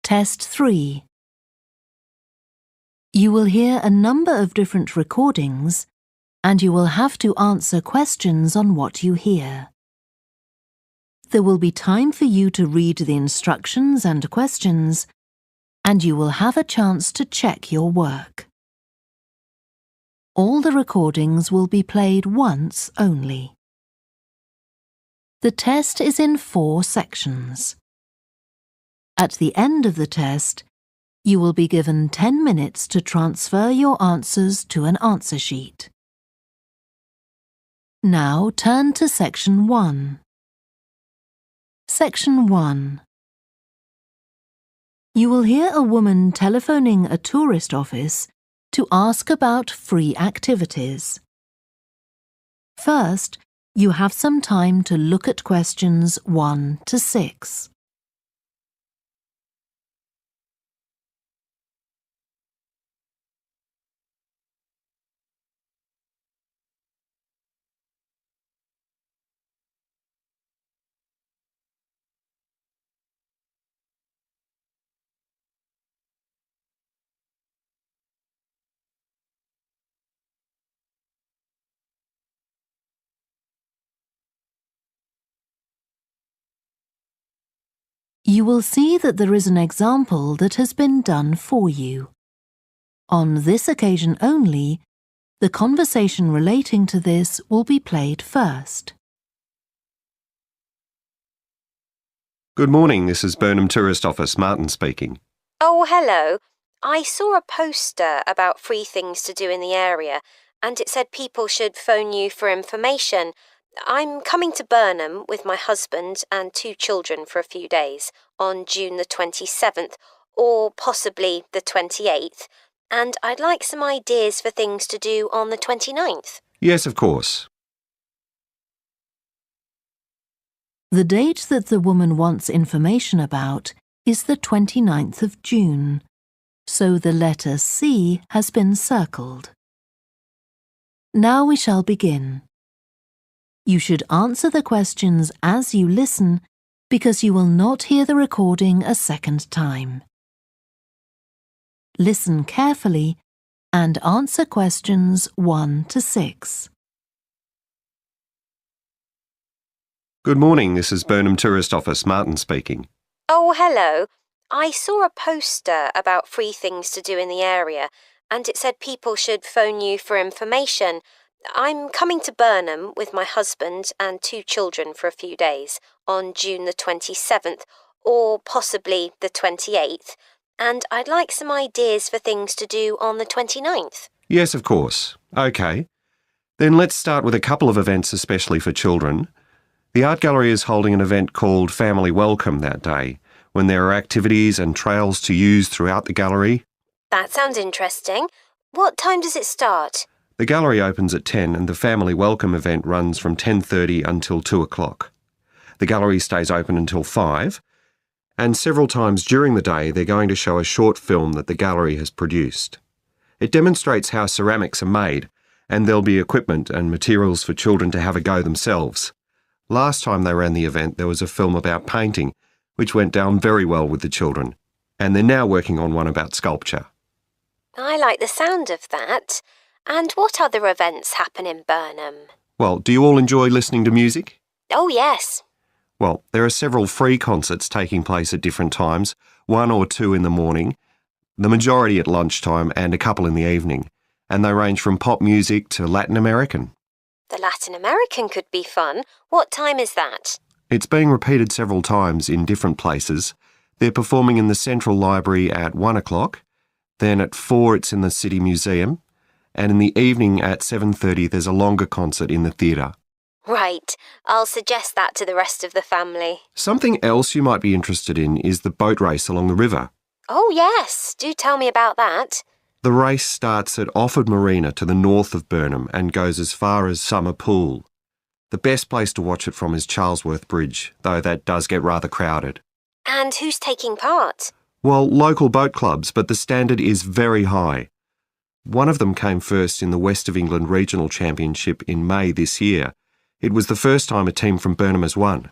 Test 3. You will hear a number of different recordings, and you will have to answer questions on what you hear. There will be time for you to read the instructions and questions, and you will have a chance to check your work. All the recordings will be played once only. The test is in 4 sections. At the end of the test, you will be given 10 minutes to transfer your answers to an answer sheet. Now turn to Section 1. Section 1. You will hear a woman telephoning a tourist office to ask about free activities. First, you have some time to look at questions 1 to 6. You will see that there is an example that has been done for you. On this occasion only, the conversation relating to this will be played first. Good morning, this is Burnham Tourist Office, Martin speaking. Oh, hello. I saw a poster about free things to do in the area, and it said people should phone you for information. I'm coming to Burnham with my husband and 2 children for a few days on June the 27th, or possibly the 28th, and I'd like some ideas for things to do on the 29th. Yes, of course. The date that the woman wants information about is the 29th of June, so the letter C has been circled. Now we shall begin. You should answer the questions as you listen because you will not hear the recording a second time. Listen carefully and answer questions 1 to 6. Good morning, this is Burnham Tourist Office, Martin speaking. Oh, hello. I saw a poster about free things to do in the area, and it said people should phone you for information. I'm coming to Burnham with my husband and 2 children for a few days on June the 27th, or possibly the 28th, and I'd like some ideas for things to do on the 29th. Yes, of course. OK. Then let's start with a couple of events especially for children. The art gallery is holding an event called Family Welcome that day, when there are activities and trails to use throughout the gallery. That sounds interesting. What time does it start? The gallery opens at 10 and the Family Welcome event runs from 10:30 until 2 o'clock. The gallery stays open until 5, and several times during the day they're going to show a short film that the gallery has produced. It demonstrates how ceramics are made, and there'll be equipment and materials for children to have a go themselves. Last time they ran the event there was a film about painting, which went down very well with the children, and they're now working on one about sculpture. I like the sound of that. And what other events happen in Burnham? Well, do you all enjoy listening to music? Oh, yes. Well, there are several free concerts taking place at different times, 1 or 2 in the morning, the majority at lunchtime and a couple in the evening, and they range from pop music to Latin American. The Latin American could be fun. What time is that? It's being repeated several times in different places. They're performing in the Central Library at 1 o'clock, then at 4 it's in the City Museum, and in the evening at 7:30 there's a longer concert in the theatre. Right. I'll suggest that to the rest of the family. Something else you might be interested in is the boat race along the river. Oh, yes. Do tell me about that. The race starts at Offord Marina to the north of Burnham and goes as far as Summer Pool. The best place to watch it from is Charlesworth Bridge, though that does get rather crowded. And who's taking part? Well, local boat clubs, but the standard is very high. One of them came first in the West of England Regional Championship in May this year. It was the first time a team from Burnham has won.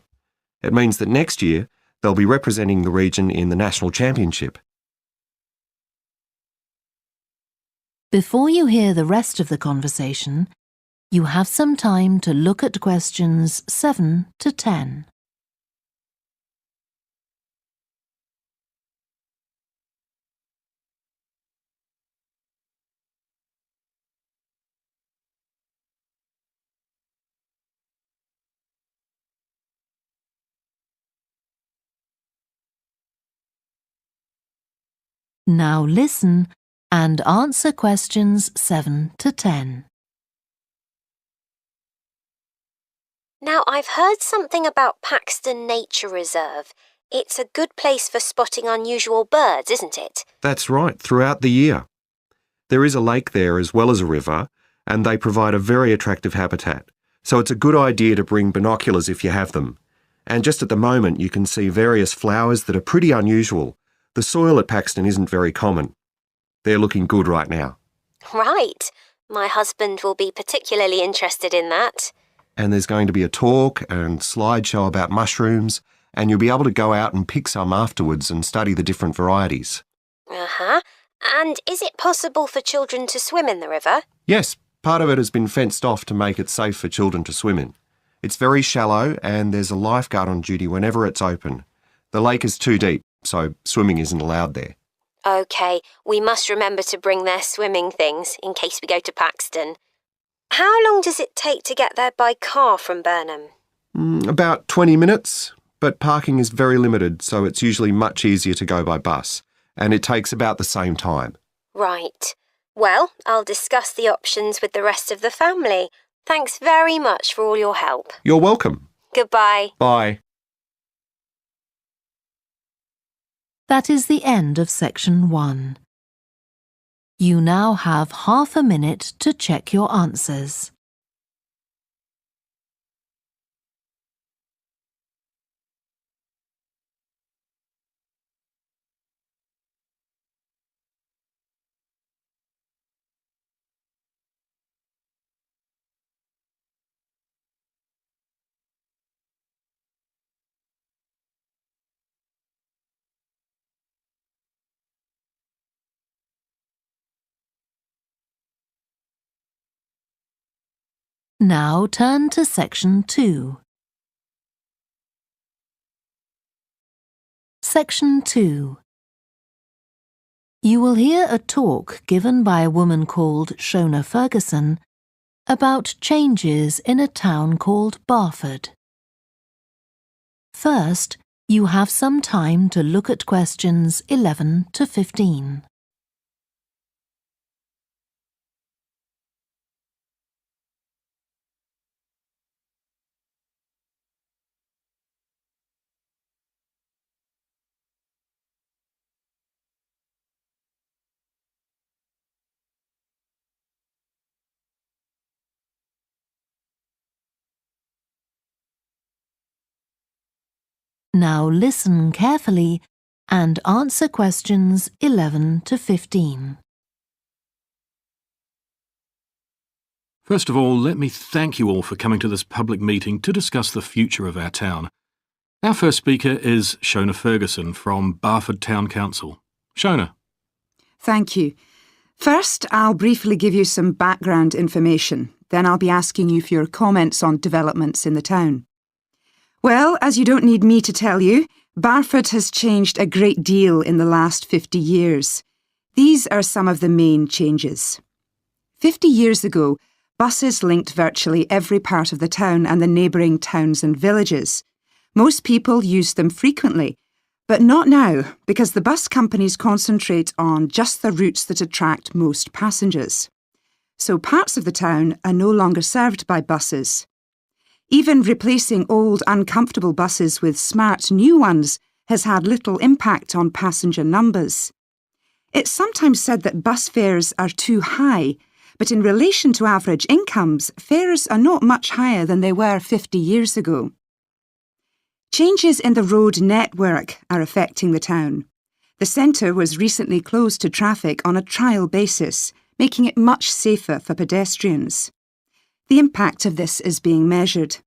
It means that next year They'll be representing the region in the National Championship. Before you hear the rest of the conversation, you have some time to look at questions 7 to 10. Now listen and answer questions 7 to 10. Now, I've heard something about Paxton Nature Reserve. It's a good place for spotting unusual birds, isn't it? That's right, throughout the year. There is a lake there as well as a river, and they provide a very attractive habitat. So it's a good idea to bring binoculars if you have them. And just at the moment you can see various flowers that are pretty unusual. The soil at Paxton isn't very common. They're looking good right now. Right. My husband will be particularly interested in that. And there's going to be a talk and slideshow about mushrooms, and you'll be able to go out and pick some afterwards and study the different varieties. Uh-huh. And is it possible for children to swim in the river? Yes, part of it has been fenced off to make it safe for children to swim in. It's very shallow and there's a lifeguard on duty whenever it's open. The lake is too deep, so swimming isn't allowed there. OK, we must remember to bring their swimming things in case we go to Paxton. How long does it take to get there by car from Burnham? About 20 minutes, but parking is very limited, so it's usually much easier to go by bus, and it takes about the same time. Right. Well, I'll discuss the options with the rest of the family. Thanks very much for all your help. You're welcome. Goodbye. Bye. That is the end of section 1. You now have half a minute to check your answers. Now turn to section 2. Section 2. You will hear a talk given by a woman called Shona Ferguson about changes in a town called Barford. First, you have some time to look at questions 11 to 15. Now listen carefully and answer questions 11 to 15. First of all, let me thank you all for coming to this public meeting to discuss the future of our town. Our first speaker is Shona Ferguson from Barford Town Council. Shona. Thank you. First, I'll briefly give you some background information. Then I'll be asking you for your comments on developments in the town. Well, as you don't need me to tell you, Barford has changed a great deal in the last 50 years. These are some of the main changes. 50 years ago, buses linked virtually every part of the town and the neighbouring towns and villages. Most people used them frequently, but not now, because the bus companies concentrate on just the routes that attract most passengers. So parts of the town are no longer served by buses. Even replacing old, uncomfortable buses with smart new ones has had little impact on passenger numbers. It's sometimes said that bus fares are too high, but in relation to average incomes, fares are not much higher than they were 50 years ago. Changes in the road network are affecting the town. The centre was recently closed to traffic on a trial basis, making it much safer for pedestrians. The impact of this is being measured.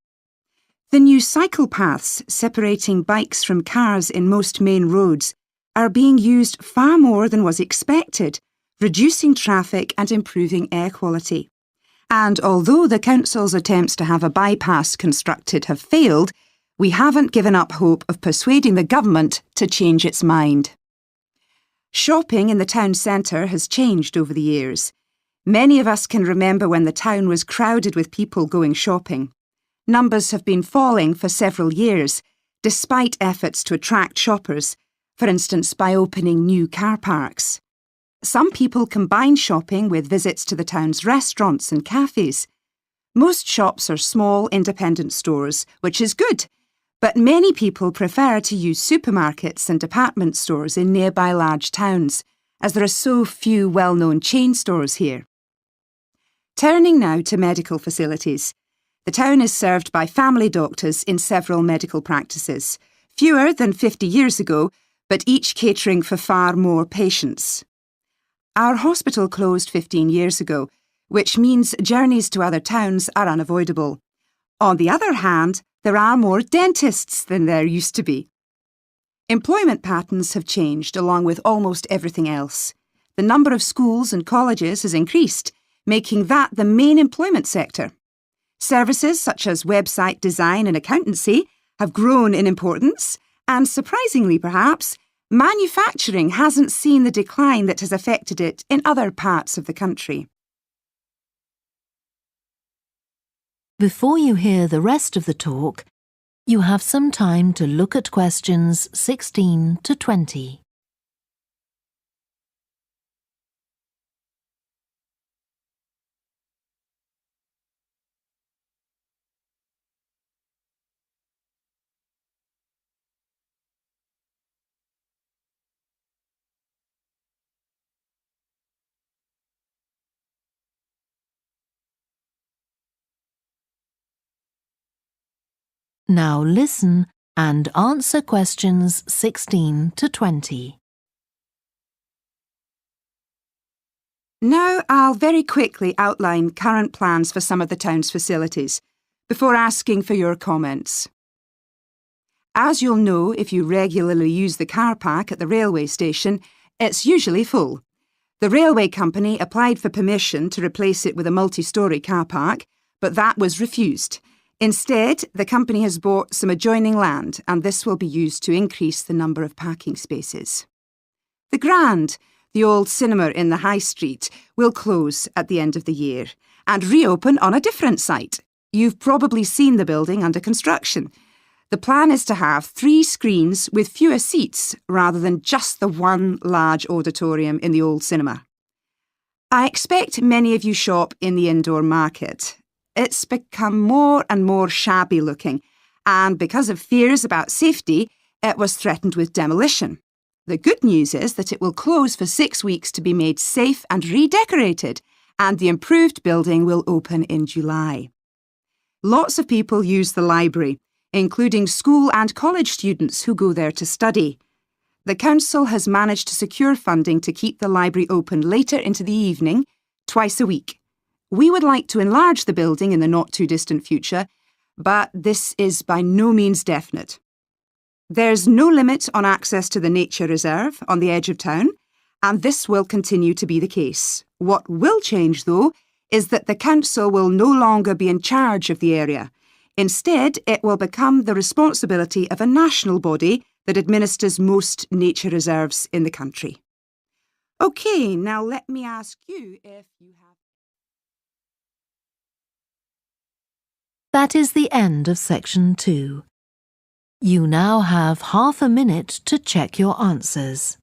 The new cycle paths separating bikes from cars in most main roads are being used far more than was expected, reducing traffic and improving air quality. And although the council's attempts to have a bypass constructed have failed, we haven't given up hope of persuading the government to change its mind. Shopping in the town centre has changed over the years. Many of us can remember when the town was crowded with people going shopping. Numbers have been falling for several years, despite efforts to attract shoppers, for instance by opening new car parks. Some people combine shopping with visits to the town's restaurants and cafes. Most shops are small, independent stores, which is good, but many people prefer to use supermarkets and department stores in nearby large towns, as there are so few well-known chain stores here. Turning now to medical facilities. The town is served by family doctors in several medical practices, fewer than 50 years ago, but each catering for far more patients. Our hospital closed 15 years ago, which means journeys to other towns are unavoidable. On the other hand, there are more dentists than there used to be. Employment patterns have changed along with almost everything else. The number of schools and colleges has increased, making that the main employment sector. Services such as website design and accountancy have grown in importance, and surprisingly perhaps, manufacturing hasn't seen the decline that has affected it in other parts of the country. Before you hear the rest of the talk, you have some time to look at questions 16 to 20. Now listen and answer questions 16 to 20. Now I'll very quickly outline current plans for some of the town's facilities, before asking for your comments. As you'll know if you regularly use the car park at the railway station, it's usually full. The railway company applied for permission to replace it with a multi-storey car park, but that was refused. Instead, the company has bought some adjoining land, and this will be used to increase the number of parking spaces. The Grand, the old cinema in the High Street, will close at the end of the year and reopen on a different site. You've probably seen the building under construction. The plan is to have 3 screens with fewer seats rather than just the one large auditorium in the old cinema. I expect many of you shop in the indoor market. It's become more and more shabby looking, and because of fears about safety, it was threatened with demolition. The good news is that it will close for 6 weeks to be made safe and redecorated, and the improved building will open in July. Lots of people use the library, including school and college students who go there to study. The council has managed to secure funding to keep the library open later into the evening, twice a week. We would like to enlarge the building in the not-too-distant future, but this is by no means definite. There's no limit on access to the nature reserve on the edge of town, and this will continue to be the case. What will change, though, is that the council will no longer be in charge of the area. Instead, it will become the responsibility of a national body that administers most nature reserves in the country. OK, now let me ask you if you have... That is the end of section 2. You now have half a minute to check your answers.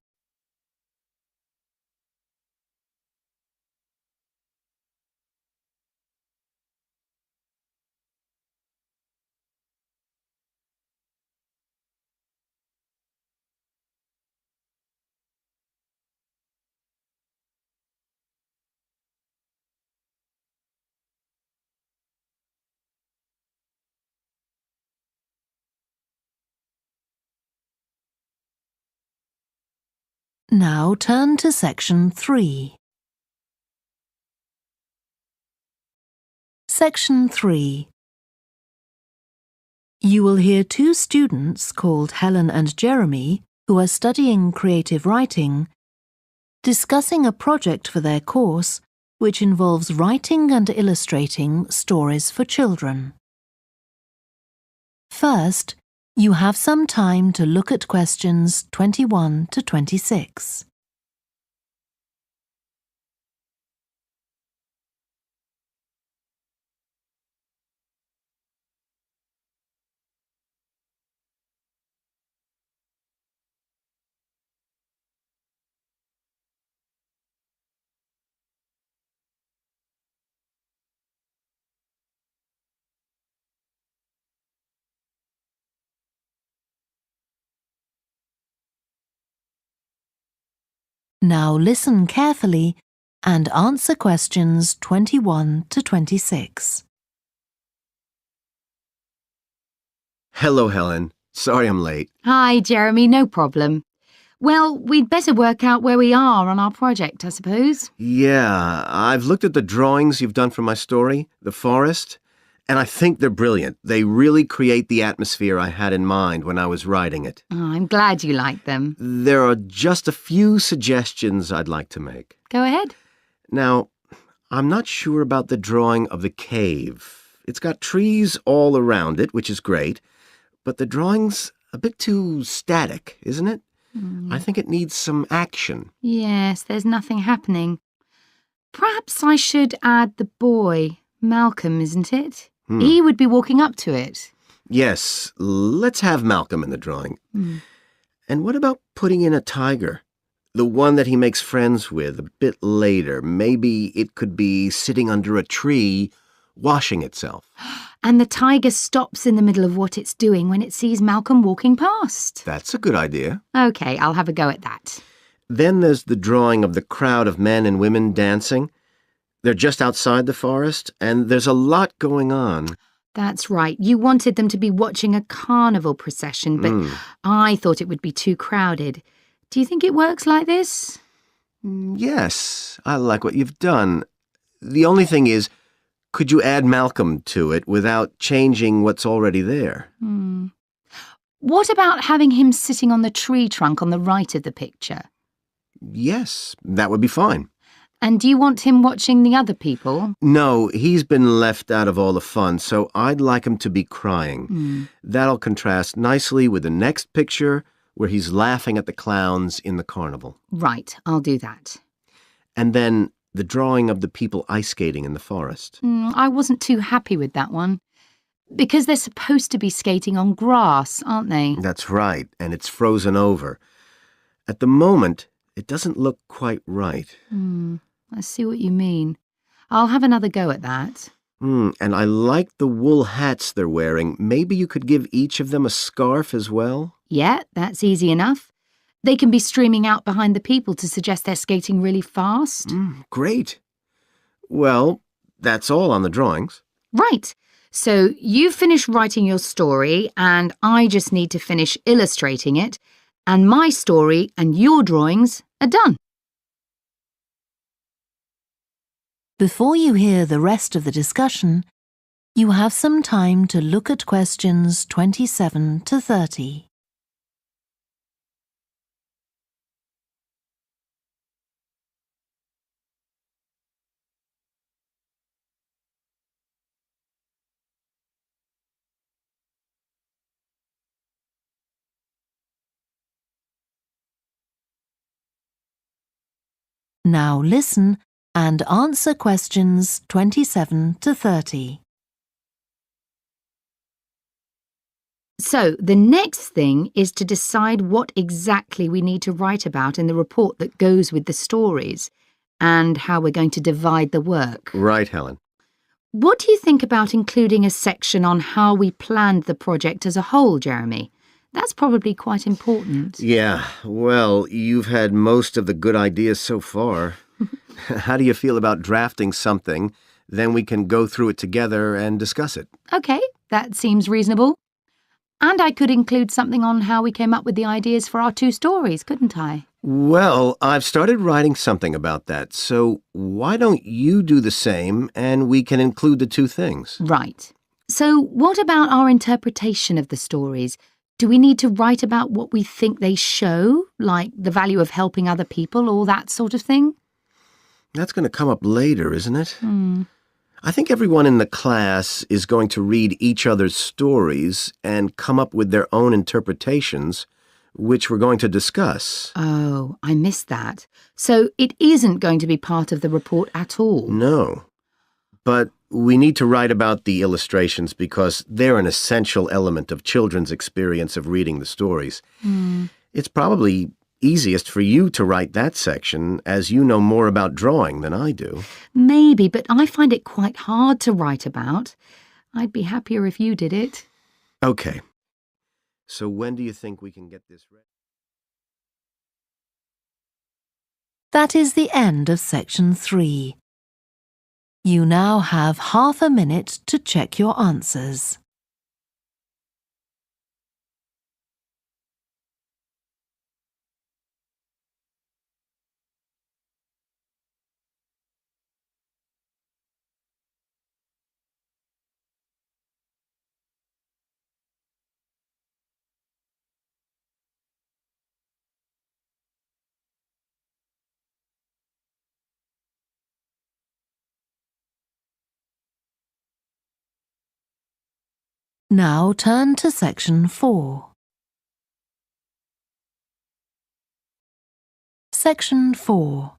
Now turn to section 3. Section 3. You will hear two students called Helen and Jeremy, who are studying creative writing, discussing a project for their course which involves writing and illustrating stories for children. First, you have some time to look at questions 21 to 26. Now listen carefully and answer questions 21 to 26. Hello, Helen. Sorry I'm late. Hi, Jeremy, no problem. Well, we'd better work out where we are on our project, I suppose. Yeah, I've looked at the drawings you've done for my story, The Forest, and I think they're brilliant. They really create the atmosphere I had in mind when I was writing it. Oh, I'm glad you like them. There are just a few suggestions I'd like to make. Go ahead. Now, I'm not sure about the drawing of the cave. It's got trees all around it, which is great, but the drawing's a bit too static, isn't it? I think it needs some action. Yes, there's nothing happening. Perhaps I should add the boy, Malcolm, isn't it? He would be walking up to it. Yes, let's have Malcolm in the drawing. And what about putting in a tiger? The one that he makes friends with a bit later. Maybe it could be sitting under a tree, washing itself. And the tiger stops in the middle of what it's doing when it sees Malcolm walking past. That's a good idea. OK, I'll have a go at that. Then there's the drawing of the crowd of men and women dancing. They're just outside the forest, and there's a lot going on. That's right. You wanted them to be watching a carnival procession, but I thought it would be too crowded. Do you think it works like this? Yes, I like what you've done. The only thing is, could you add Malcolm to it without changing what's already there? What about having him sitting on the tree trunk on the right of the picture? Yes, that would be fine. And do you want him watching the other people? No, he's been left out of all the fun, so I'd like him to be crying. That'll contrast nicely with the next picture where he's laughing at the clowns in the carnival. Right, I'll do that. And then the drawing of the people ice skating in the forest. I wasn't too happy with that one. Because they're supposed to be skating on grass, aren't they? That's right, and it's frozen over. At the moment, it doesn't look quite right. I see what you mean. I'll have another go at that. And I like the wool hats they're wearing. Maybe you could give each of them a scarf as well? Yeah, that's easy enough. They can be streaming out behind the people to suggest they're skating really fast. Great. Well, that's all on the drawings. Right. So you've finished writing your story and I just need to finish illustrating it, and my story and your drawings are done. Before you hear the rest of the discussion, you have some time to look at questions 27 to 30. Now listen and answer questions 27 to 30. So the next thing is to decide what exactly we need to write about in the report that goes with the stories and how we're going to divide the work. Right, Helen. What do you think about including a section on how we planned the project as a whole, Jeremy? That's probably quite important. Yeah, well, you've had most of the good ideas so far. How do you feel about drafting something? Then we can go through it together and discuss it. OK, that seems reasonable. And I could include something on how we came up with the ideas for our two stories, couldn't I? Well, I've started writing something about that, so why don't you do the same and we can include the two things? Right. So, what about our interpretation of the stories? Do we need to write about what we think they show, like the value of helping other people or that sort of thing? That's going to come up later, isn't it? I think everyone in the class is going to read each other's stories and come up with their own interpretations, which we're going to discuss. Oh, I missed that. So it isn't going to be part of the report at all? No. But we need to write about the illustrations because they're an essential element of children's experience of reading the stories. It's probably easiest for you to write that section, as you know more about drawing than I do. Maybe, but I find it quite hard to write about. I'd be happier if you did it. Okay. So when do you think we can get this ready? That is the end of section 3. You now have half a minute to check your answers. Now turn to section 4. Section 4.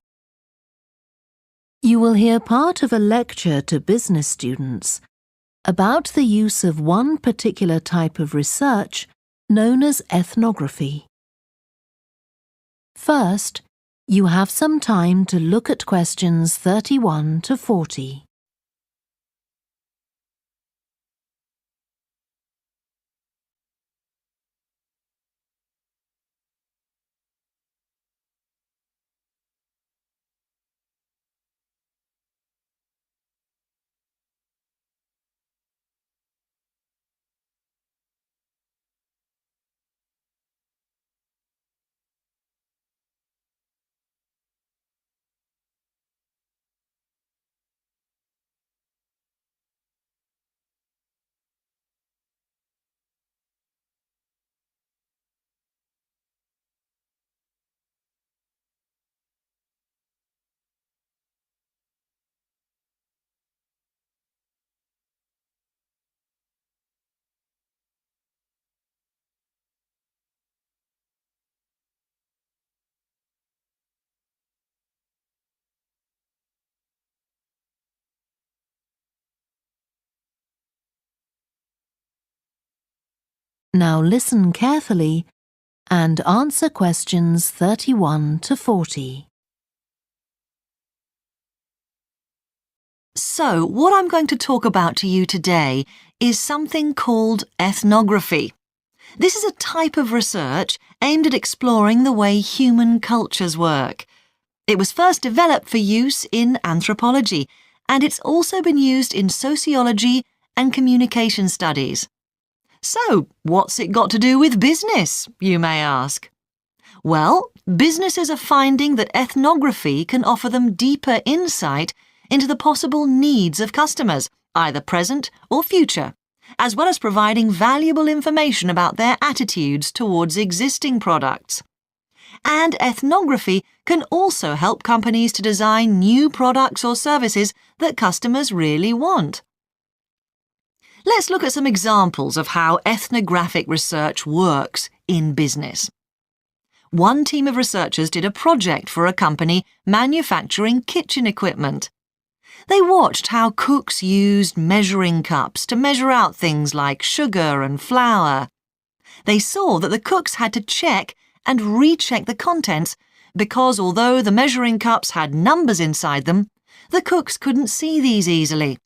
You will hear part of a lecture to business students about the use of one particular type of research known as ethnography. First, you have some time to look at questions 31 to 40. Now listen carefully and answer questions 31 to 40. So, what I'm going to talk about to you today is something called ethnography. This is a type of research aimed at exploring the way human cultures work. It was first developed for use in anthropology, and it's also been used in sociology and communication studies. So, what's it got to do with business, you may ask? Well, businesses are finding that ethnography can offer them deeper insight into the possible needs of customers, either present or future, as well as providing valuable information about their attitudes towards existing products. And ethnography can also help companies to design new products or services that customers really want. Let's look at some examples of how ethnographic research works in business. One team of researchers did a project for a company manufacturing kitchen equipment. They watched how cooks used measuring cups to measure out things like sugar and flour. They saw that the cooks had to check and recheck the contents because although the measuring cups had numbers inside them, the cooks couldn't see these easily.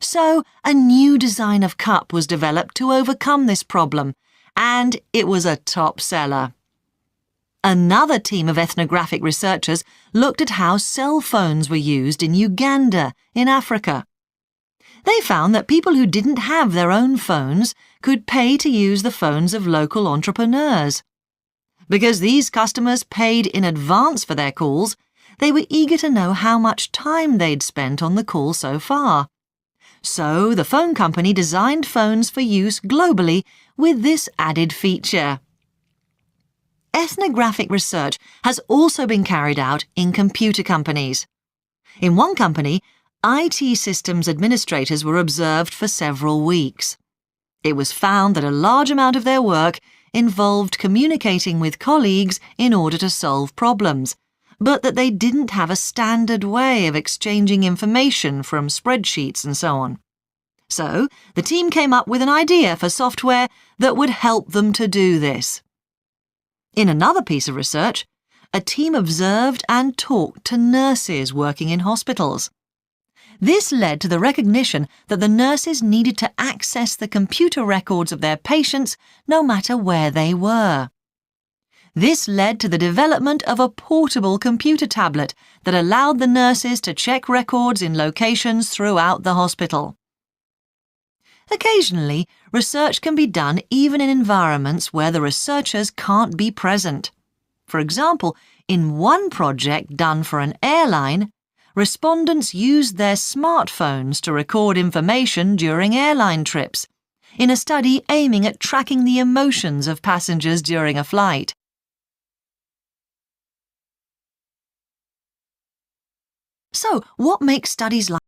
So a new design of cup was developed to overcome this problem, and it was a top seller. Another team of ethnographic researchers looked at how cell phones were used in Uganda, in Africa. They found that people who didn't have their own phones could pay to use the phones of local entrepreneurs. Because these customers paid in advance for their calls, they were eager to know how much time they'd spent on the call so far. So the phone company designed phones for use globally with this added feature. Ethnographic research has also been carried out in computer companies. In one company, IT systems administrators were observed for several weeks. It was found that a large amount of their work involved communicating with colleagues in order to solve problems, but that they didn't have a standard way of exchanging information from spreadsheets and so on. So, the team came up with an idea for software that would help them to do this. In another piece of research, a team observed and talked to nurses working in hospitals. This led to the recognition that the nurses needed to access the computer records of their patients no matter where they were. This led to the development of a portable computer tablet that allowed the nurses to check records in locations throughout the hospital. Occasionally, research can be done even in environments where the researchers can't be present. For example, in one project done for an airline, respondents used their smartphones to record information during airline trips, in a study aiming at tracking the emotions of passengers during a flight. So, what makes studies like